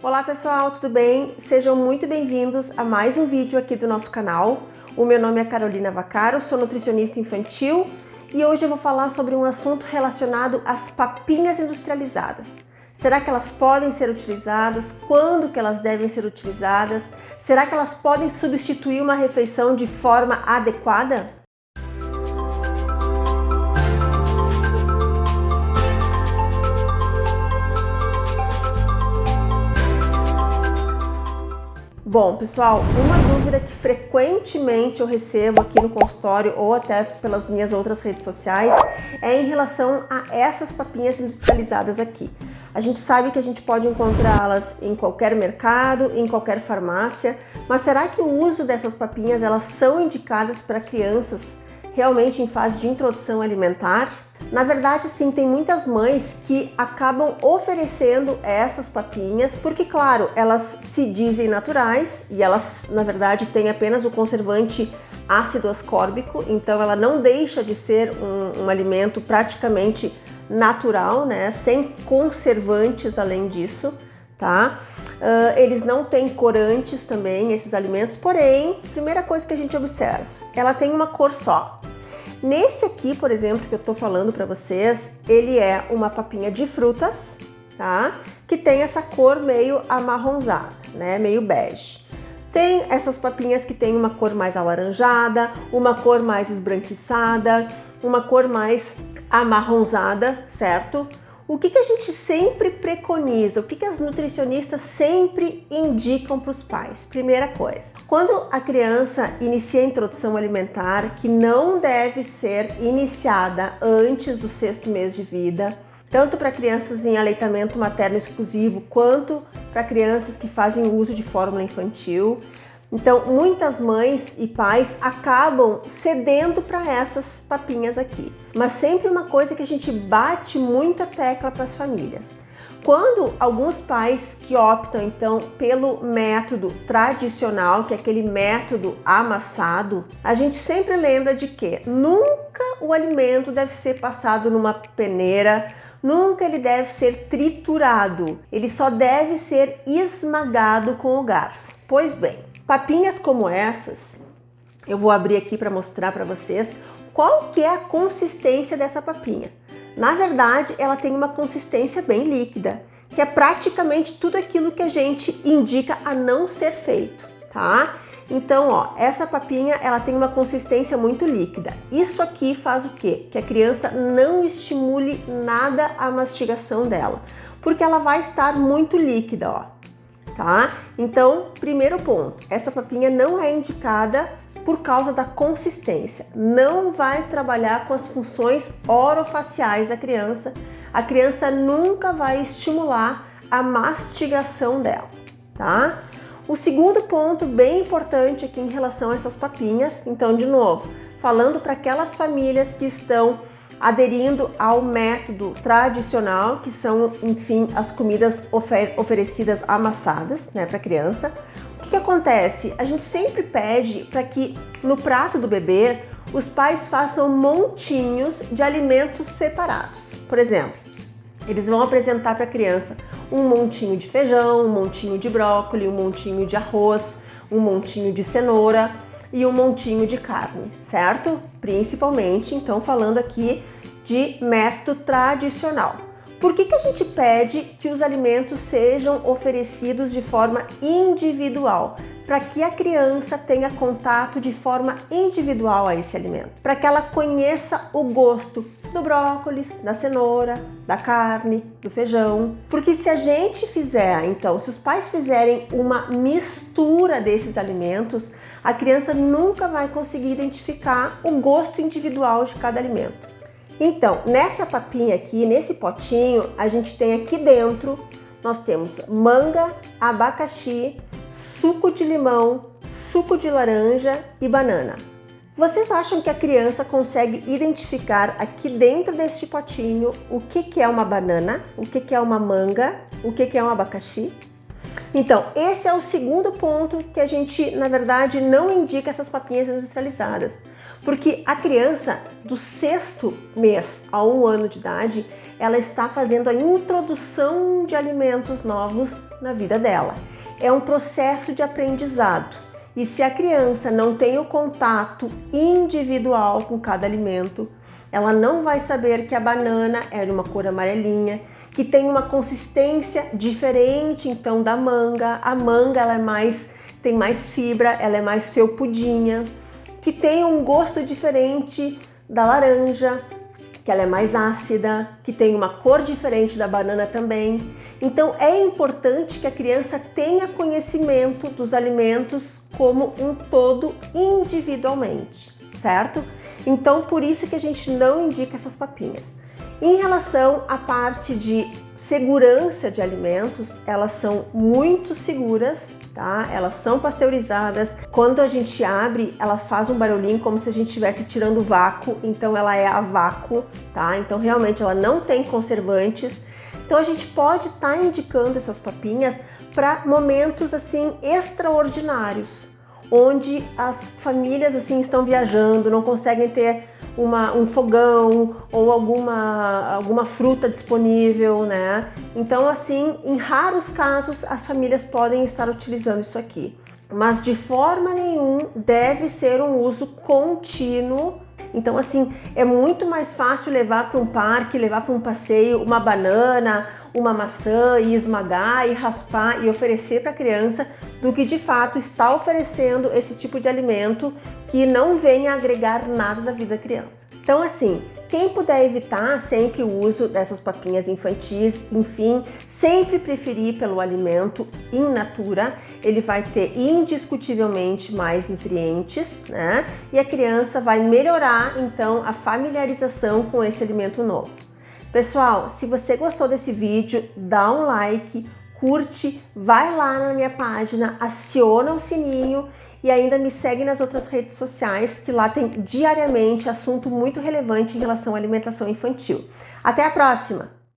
Olá pessoal, tudo bem? Sejam muito bem-vindos a mais um vídeo aqui do nosso canal. O meu nome é Carolina Vaccaro, sou nutricionista infantil e hoje eu vou falar sobre um assunto relacionado às papinhas industrializadas. Será que elas podem ser utilizadas? Quando que elas devem ser utilizadas? Será que elas podem substituir uma refeição de forma adequada? Bom, pessoal, uma dúvida que frequentemente eu recebo aqui no consultório ou até pelas minhas outras redes sociais é em relação a essas papinhas industrializadas aqui. A gente sabe que a gente pode encontrá-las em qualquer mercado, em qualquer farmácia, mas será que o uso dessas papinhas elas são indicadas para crianças realmente em fase de introdução alimentar? Na verdade, sim, tem muitas mães que acabam oferecendo essas papinhas porque, claro, elas se dizem naturais e elas, na verdade, têm apenas o conservante ácido ascórbico, então ela não deixa de ser um alimento praticamente natural, né? Sem conservantes além disso, tá? Eles não têm corantes também, esses alimentos, porém, primeira coisa que a gente observa, ela tem uma cor só. Nesse aqui, por exemplo, que eu tô falando para vocês, ele é uma papinha de frutas, tá? Que tem essa cor meio amarronzada, né? Meio bege. Tem essas papinhas que tem uma cor mais alaranjada, uma cor mais esbranquiçada, uma cor mais amarronzada, certo? O que a gente sempre preconiza, o que as nutricionistas sempre indicam para os pais? Primeira coisa, quando a criança inicia a introdução alimentar, que não deve ser iniciada antes do 6º mês de vida, tanto para crianças em aleitamento materno exclusivo, quanto para crianças que fazem uso de fórmula infantil. Então, muitas mães e pais acabam cedendo para essas papinhas aqui. Mas sempre uma coisa que a gente bate muita tecla para as famílias. Quando alguns pais que optam, então, pelo método tradicional, que é aquele método amassado, a gente sempre lembra de que nunca o alimento deve ser passado numa peneira, nunca ele deve ser triturado, ele só deve ser esmagado com o garfo. Pois bem, papinhas como essas, eu vou abrir aqui para mostrar para vocês qual que é a consistência dessa papinha. Na verdade, ela tem uma consistência bem líquida, que é praticamente tudo aquilo que a gente indica a não ser feito, tá? Então, ó, essa papinha, ela tem uma consistência muito líquida. Isso aqui faz o quê? Que a criança não estimule nada a mastigação dela, porque ela vai estar muito líquida, ó. Tá? Então, primeiro ponto, essa papinha não é indicada por causa da consistência, não vai trabalhar com as funções orofaciais da criança, a criança nunca vai estimular a mastigação dela, tá? O segundo ponto bem importante aqui em relação a essas papinhas, então de novo, falando para aquelas famílias que estão aderindo ao método tradicional, que são, enfim, as comidas oferecidas amassadas, né, para criança. O que acontece? A gente sempre pede para que no prato do bebê os pais façam montinhos de alimentos separados. Por exemplo, eles vão apresentar para a criança um montinho de feijão, um montinho de brócolis, um montinho de arroz, um montinho de cenoura e um montinho de carne, certo? Principalmente, então, falando aqui de método tradicional. Por que a gente pede que os alimentos sejam oferecidos de forma individual? Para que a criança tenha contato de forma individual a esse alimento, para que ela conheça o gosto do brócolis, da cenoura, da carne, do feijão. Porque se a gente fizer, então, se os pais fizerem uma mistura desses alimentos, a criança nunca vai conseguir identificar o gosto individual de cada alimento. Então, nessa papinha aqui, nesse potinho, a gente tem aqui dentro, nós temos manga, abacaxi, suco de limão, suco de laranja e banana. Vocês acham que a criança consegue identificar aqui dentro deste potinho o que é uma banana, o que é uma manga, o que é um abacaxi? Então, esse é o segundo ponto que a gente, na verdade, não indica essas papinhas industrializadas. Porque a criança do 6º mês a 1 ano de idade, ela está fazendo a introdução de alimentos novos na vida dela. É um processo de aprendizado. E se a criança não tem o contato individual com cada alimento, ela não vai saber que a banana é de uma cor amarelinha, que tem uma consistência diferente então da manga. A manga tem mais fibra, ela é mais felpudinha, que tem um gosto diferente da laranja, que ela é mais ácida, que tem uma cor diferente da banana também. Então é importante que a criança tenha conhecimento dos alimentos como um todo individualmente, certo? Então por isso que a gente não indica essas papinhas. Em relação à parte de segurança de alimentos, elas são muito seguras, tá? Elas são pasteurizadas. Quando a gente abre, ela faz um barulhinho como se a gente estivesse tirando vácuo, então ela é a vácuo, tá? Então realmente ela não tem conservantes. Então a gente pode estar indicando essas papinhas para momentos assim extraordinários, onde as famílias assim estão viajando, não conseguem ter um fogão ou alguma fruta disponível, né? Então assim, em raros casos as famílias podem estar utilizando isso aqui, mas de forma nenhuma deve ser um uso contínuo. Então assim, é muito mais fácil levar para um parque, levar para um passeio uma banana, uma maçã e esmagar e raspar e oferecer para a criança, do que de fato estar oferecendo esse tipo de alimento que não venha agregar nada da vida da criança. Então assim, quem puder evitar sempre o uso dessas papinhas infantis, enfim, sempre preferir pelo alimento in natura, ele vai ter indiscutivelmente mais nutrientes, né? E a criança vai melhorar então a familiarização com esse alimento novo. Pessoal, se você gostou desse vídeo, dá um like, curte, vai lá na minha página, aciona o sininho e ainda me segue nas outras redes sociais, que lá tem diariamente assunto muito relevante em relação à alimentação infantil. Até a próxima!